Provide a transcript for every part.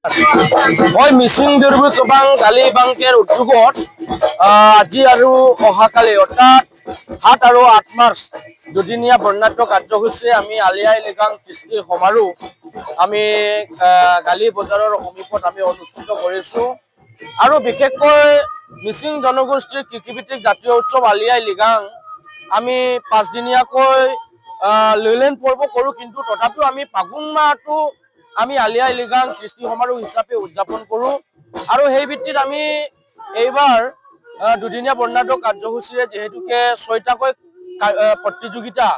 মই মিচিং দুৰ্বৃত্ত চবাং গালি বাংকেৰ উদ্যোগত আজি আৰু অহাকালি অৰ্থাৎ 7 আৰু 8 মাৰ্চ দুদিনীয়া বৰ্ণাঢ্য কাৰ্যসূচী আমি আলি আই লৃগাং কৃষ্টি সমাৰোহ আমি গালি বজাৰৰ সমীপত আমি অনুষ্ঠিত কৰিছো আৰু বিশেষকৈ মিচিং জনগোষ্ঠীৰ কৃষিভিত্তিক জাতীয় উৎসৱ আলি আই লৃগাং আমি 5 দিনীয়াকৈ লৈলেণ্ড পৰ্ব কৰোঁ কিন্তু তথাপিও আমি ফাগুন মাহটো আমি আলি আই লৃগাং কৃষ্টি সমাৰোহ হিচাপে উদযাপন কৰোঁ আৰু সেই ভিত্তিত আমি এইবাৰ দুদিনীয়া বৰ্ণাঢ্য কাৰ্যসূচীৰে যেহেতুকে 6টাকৈ প্ৰতিযোগিতা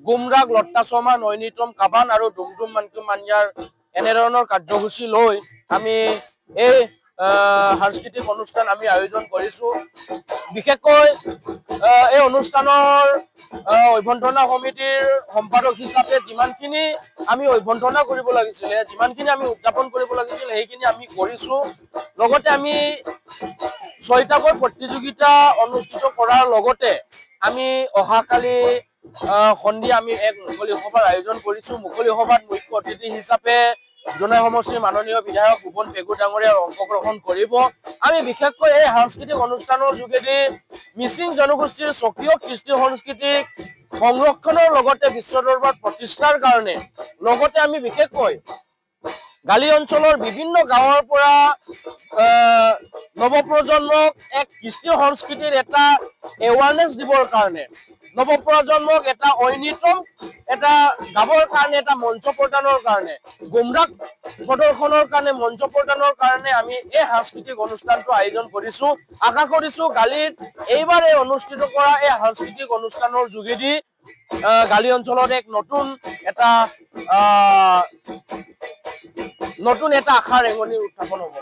গুমৰাগ লট্টা শৰ্মা নৈনিতম কাবান আৰু ডুমডুম মানকুম মানয়াৰ এনেধৰণৰ কাৰ্যসূচী লৈ আমি এই সাংস্কৃতিক অনুষ্ঠান আমি আয়োজন কৰিছোঁ বিশেষকৈ এই অনুষ্ঠানৰ অভ্যন্তৰীণ সমিতিৰ সম্পাদক হিচাপে যিমানখিনি আমি অভ্যন্তৰীণ কৰিব লাগিছিলে যিমানখিনি আমি উদযাপন কৰিব লাগিছিল সেইখিনি আমি কৰিছোঁ লগতে আমি 6টাকৈ প্ৰতিযোগিতা অনুষ্ঠিত কৰাৰ লগতে আমি অহাকালি সন্ধিয়া আমি এক মুকলি সভাৰ আয়োজন কৰিছোঁ মুকলি সভাত মুখ্য অতিথি হিচাপে জোনাই সমষ্টিৰ মাননীয় বিধায়ক ভুৱন পেগু ডাঙৰীয়াৰ অংশগ্ৰহণ কৰিব আমি বিশেষকৈ এই সাংস্কৃতিক অনুষ্ঠানৰ যোগেদি মিচিং জনগোষ্ঠীৰ স্বকীয় কৃষ্টি সংস্কৃতিক সংৰক্ষণৰ লগতে বিশ্ব দৰবাৰত প্ৰতিষ্ঠাৰ কাৰণে লগতে আমি বিশেষকৈ গালি অঞ্চলৰ বিভিন্ন গাঁৱৰ পৰা নৱপ্ৰজন্মক এক কৃষ্টি সংস্কৃতিৰ এটা এৱাৰনেছ দিবৰ কাৰণে নৱপ্ৰজন্মক এটা ঐনিতম এটা গাবৰ কাৰণে এটা মঞ্চ প্ৰদানৰ কাৰণে গুমৰাগ প্ৰদৰ্শনৰ কাৰণে মঞ্চ প্ৰদানৰ কাৰণে আমি এই সাংস্কৃতিক অনুষ্ঠানটো আয়োজন কৰিছোঁ আশা কৰিছোঁ গালিত এইবাৰ এই অনুষ্ঠিত কৰা এই সাংস্কৃতিক অনুষ্ঠানৰ যোগেদি গালি অঞ্চলত এক নতুন এটা আশা ৰেঙনি উত্থাপন হ'ব।